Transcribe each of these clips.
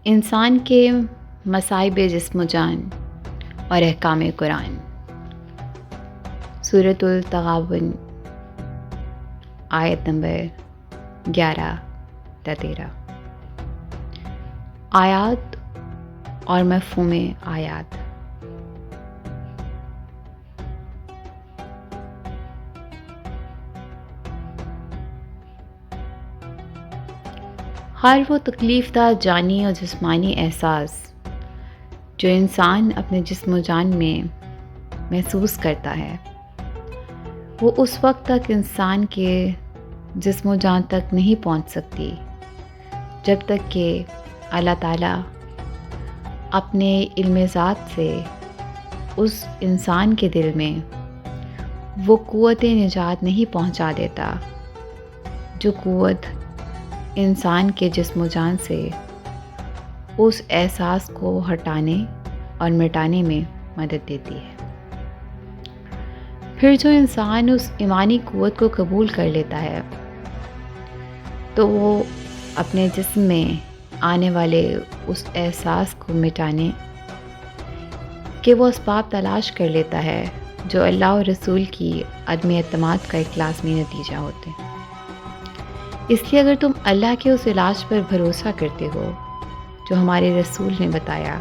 انسان کے مصائب جسم و جان اور احکام قرآن، سورۃ التغابن، آیت نمبر 11 تا 13۔ آیات اور مفہوم آیات۔ ہر وہ تکلیف دہ جانی اور جسمانی احساس جو انسان اپنے جسم و جان میں محسوس کرتا ہے، وہ اس وقت تک انسان کے جسم و جان تک نہیں پہنچ سکتی جب تک کہ اللہ تعالیٰ اپنے علم ذات سے اس انسان کے دل میں وہ قوت نجات نہیں پہنچا دیتا جو قوت انسان کے جسم و جان سے اس احساس کو ہٹانے اور مٹانے میں مدد دیتی ہے۔ پھر جو انسان اس ایمانی قوت کو قبول کر لیتا ہے تو وہ اپنے جسم میں آنے والے اس احساس کو مٹانے کے وہ اسباب تلاش کر لیتا ہے جو اللہ اور رسول کی عدم اعتماد کا ایک لازمی نتیجہ ہوتے ہیں۔ اس لیے اگر تم اللہ کے اس علاج پر بھروسہ کرتے ہو جو ہمارے رسول نے بتایا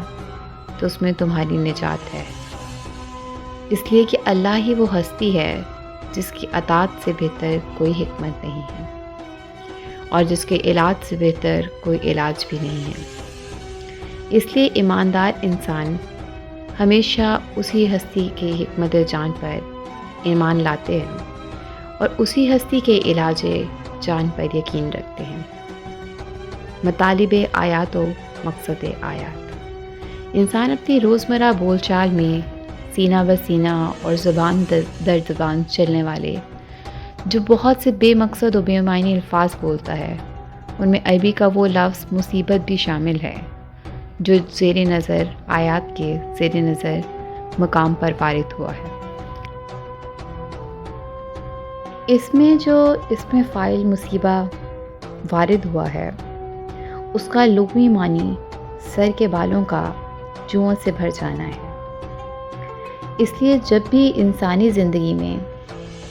تو اس میں تمہاری نجات ہے، اس لیے کہ اللہ ہی وہ ہستی ہے جس کی اطاعت سے بہتر کوئی حکمت نہیں ہے اور جس کے علاج سے بہتر کوئی علاج بھی نہیں ہے۔ اس لیے ایماندار انسان ہمیشہ اسی ہستی کے حکمت جان پر ایمان لاتے ہیں اور اسی ہستی کے علاج جان پر یقین رکھتے ہیں۔ مطالب آیات و مقصد آیات۔ انسان اپنی روزمرہ بول چال میں سینہ بہ سینہ اور زبان در زبان چلنے والے جو بہت سے بے مقصد و بے معنی الفاظ بولتا ہے، ان میں عربی کا وہ لفظ مصیبت بھی شامل ہے جو زیر نظر آیات کے زیر نظر مقام پر وارد ہوا ہے۔ اس میں جو اسم فاعل مصیبہ وارد ہوا ہے اس کا لغوی معنی سر کے بالوں کا جوؤں سے بھر جانا ہے۔ اس لیے جب بھی انسانی زندگی میں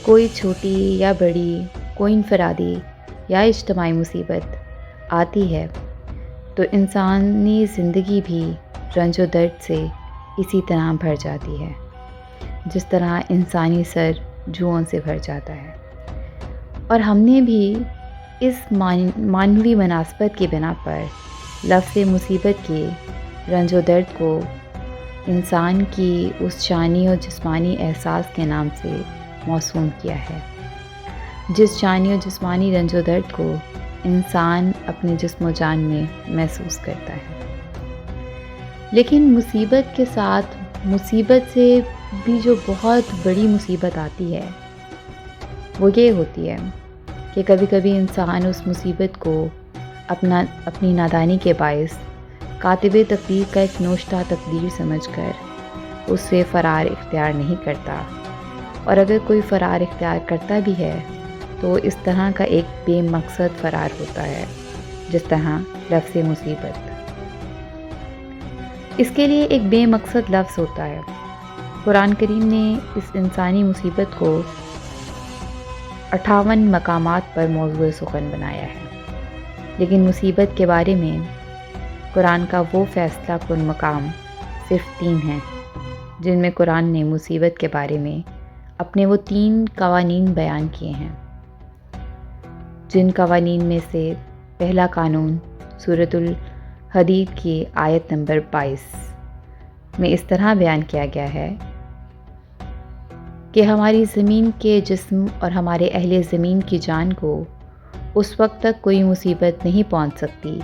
کوئی چھوٹی یا بڑی، کوئی انفرادی یا اجتماعی مصیبت آتی ہے تو انسانی زندگی بھی رنج و درد سے اسی طرح بھر جاتی ہے جس طرح انسانی سر جوؤں سے بھر جاتا ہے۔ اور ہم نے بھی اس معنوی مناسبت کی بنا پر لفظ مصیبت کے رنج و درد کو انسان کی اس جانی اور جسمانی احساس کے نام سے موسوم کیا ہے، جس جانی اور جسمانی رنج و درد کو انسان اپنے جسم و جان میں محسوس کرتا ہے۔ لیکن مصیبت کے ساتھ مصیبت سے بھی جو بہت بڑی مصیبت آتی ہے وہ یہ ہوتی ہے کہ کبھی کبھی انسان اس مصیبت کو اپنی نادانی کے باعث کاتب تقدیر کا ایک نوشتہ تقدیر سمجھ کر اس سے فرار اختیار نہیں کرتا، اور اگر کوئی فرار اختیار کرتا بھی ہے تو اس طرح کا ایک بے مقصد فرار ہوتا ہے جس طرح لفظ مصیبت۔ اس کے لیے ایک بے مقصد لفظ ہوتا ہے۔ قرآن کریم نے اس انسانی مصیبت کو 58 مقامات پر موضوع سخن بنایا ہے، لیکن مصیبت کے بارے میں قرآن کا وہ فیصلہ کن مقام صرف 3 ہیں جن میں قرآن نے مصیبت کے بارے میں اپنے وہ 3 قوانین بیان کیے ہیں، جن قوانین میں سے پہلا قانون سورۃ الحدید کی آیت نمبر 22 میں اس طرح بیان کیا گیا ہے کہ ہماری زمین کے جسم اور ہمارے اہل زمین کی جان کو اس وقت تک کوئی مصیبت نہیں پہنچ سکتی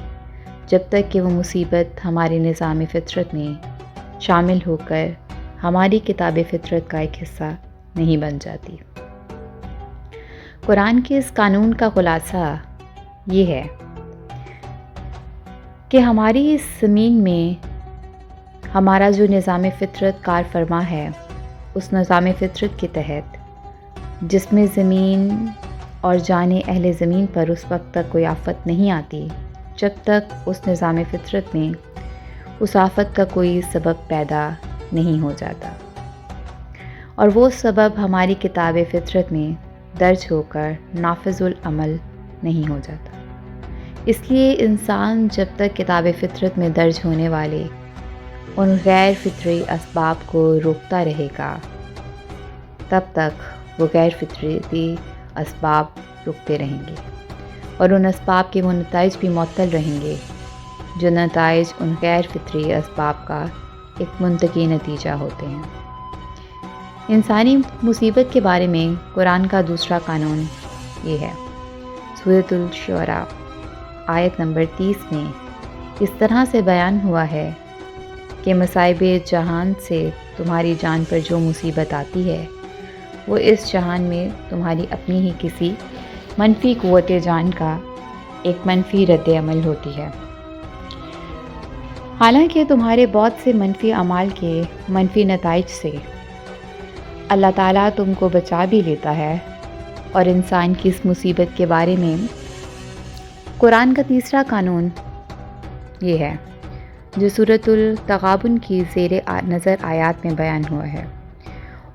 جب تک کہ وہ مصیبت ہمارے نظام فطرت میں شامل ہو کر ہماری کتاب فطرت کا ایک حصہ نہیں بن جاتی۔ قرآن کے اس قانون کا خلاصہ یہ ہے کہ ہماری اس زمین میں ہمارا جو نظام فطرت کار فرما ہے، اس نظام فطرت کے تحت جس میں زمین اور جان اہل زمین پر اس وقت تک کوئی آفت نہیں آتی جب تک اس نظام فطرت میں اس آفت کا کوئی سبب پیدا نہیں ہو جاتا، اور وہ سبب ہماری کتاب فطرت میں درج ہو کر نافذ العمل نہیں ہو جاتا۔ اس لیے انسان جب تک کتاب فطرت میں درج ہونے والے ان غیر فطری اسباب کو روکتا رہے گا، تب تک وہ غیر فطری اسباب رکتے رہیں گے، اور ان اسباب کے وہ نتائج بھی معطل رہیں گے جو نتائج ان غیر فطری اسباب کا ایک منطقی نتیجہ ہوتے ہیں۔ انسانی مصیبت کے بارے میں قرآن کا دوسرا قانون یہ ہے۔ سورۃ الشعراء آیت نمبر 30 میں اس طرح سے بیان ہوا ہے کہ مصائب جہان سے تمہاری جان پر جو مصیبت آتی ہے وہ اس جہان میں تمہاری اپنی ہی کسی منفی قوت جان کا ایک منفی رد عمل ہوتی ہے۔ حالانکہ تمہارے بہت سے منفی اعمال کے منفی نتائج سے اللہ تعالیٰ تم کو بچا بھی لیتا ہے، اور انسان کی اس مصیبت کے بارے میں قرآن کا تیسرا قانون یہ ہے جو سورۃ التغابن کی زیر نظر آیات میں بیان ہوا ہے،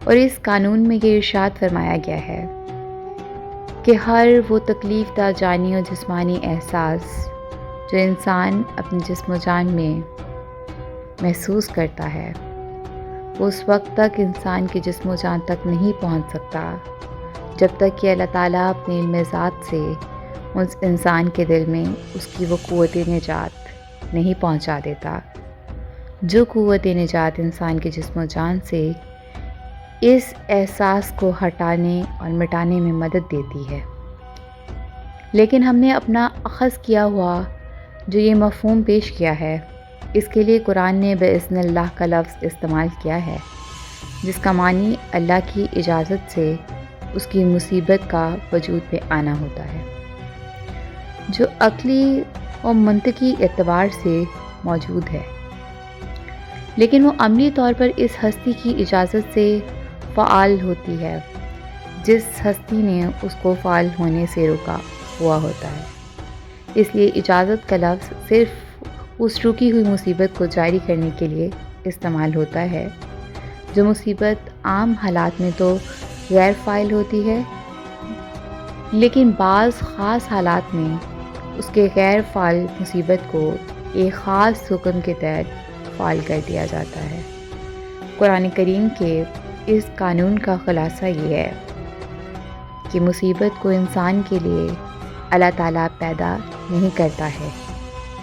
اور اس قانون میں یہ ارشاد فرمایا گیا ہے کہ ہر وہ تکلیف دہ جانی اور جسمانی احساس جو انسان اپنے جسم و جان میں محسوس کرتا ہے، وہ اس وقت تک انسان کے جسم و جان تک نہیں پہنچ سکتا جب تک کہ اللہ تعالیٰ اپنے علم ذات سے اس انسان کے دل میں اس کی وہ قوت نجات نہیں پہنچا دیتا جو قوت نجات انسان کے جسم و جان سے اس احساس کو ہٹانے اور مٹانے میں مدد دیتی ہے۔ لیکن ہم نے اپنا اخذ کیا ہوا جو یہ مفہوم پیش کیا ہے، اس کے لیے قرآن نے بِإِذْنِ اللہ کا لفظ استعمال کیا ہے، جس کا معنی اللہ کی اجازت سے اس کی مصیبت کا وجود میں آنا ہوتا ہے، جو عقلی اور منطقی اعتبار سے موجود ہے، لیکن وہ عملی طور پر اس ہستی کی اجازت سے فعال ہوتی ہے جس ہستی نے اس کو فعال ہونے سے روکا ہوا ہوتا ہے۔ اس لیے اجازت کا لفظ صرف اس رکی ہوئی مصیبت کو جاری کرنے کے لیے استعمال ہوتا ہے جو مصیبت عام حالات میں تو غیر فاعل ہوتی ہے، لیکن بعض خاص حالات میں اس کے غیر فعال مصیبت کو ایک خاص حکم کے تحت فعال کر دیا جاتا ہے۔ قرآن کریم کے اس قانون کا خلاصہ یہ ہے کہ مصیبت کو انسان کے لیے اللہ تعالیٰ پیدا نہیں کرتا ہے،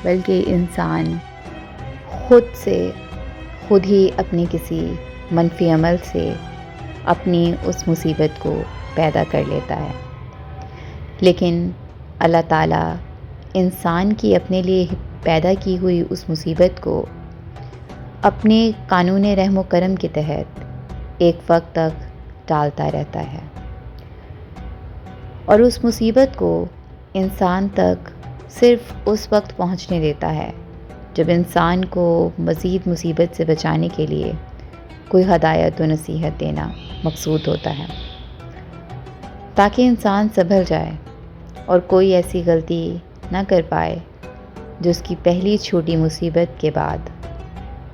بلکہ انسان خود ہی اپنے کسی منفی عمل سے اپنی اس مصیبت کو پیدا کر لیتا ہے۔ لیکن اللہ تعالیٰ انسان کی اپنے لیے پیدا کی ہوئی اس مصیبت کو اپنے قانون رحم و کرم کے تحت ایک وقت تک ٹالتا رہتا ہے، اور اس مصیبت کو انسان تک صرف اس وقت پہنچنے دیتا ہے جب انسان کو مزید مصیبت سے بچانے کے لیے کوئی ہدایت و نصیحت دینا مقصود ہوتا ہے، تاکہ انسان سنبھل جائے اور کوئی ایسی غلطی نہ کر پائے جو اس کی پہلی چھوٹی مصیبت کے بعد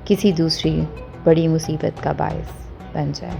کسی دوسری بڑی مصیبت کا باعث بن جائے۔